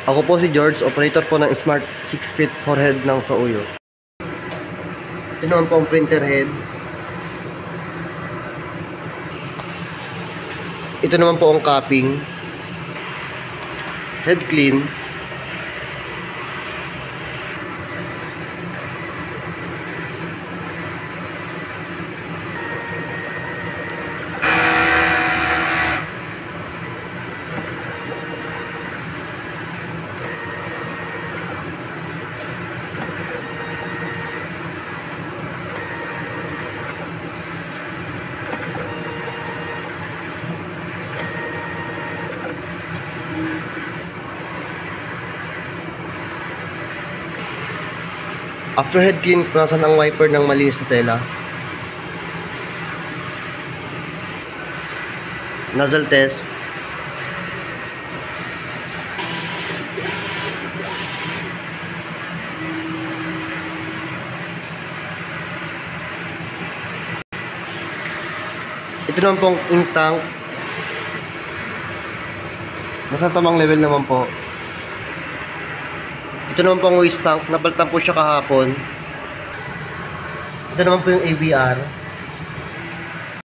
Ako po si George, operator po ng Smart 6 feet forehead ng Sauyo. Ito naman po ang printer head. Ito naman po ang capping. Head clean. After head clean, punasan ang wiper ng malinis na tela. Nozzle test. Ito naman pong ink tank. Nasa tamang level naman po. Ito naman po ang waste tank. Napalitan po siya kahapon. Ito naman po yung ABR.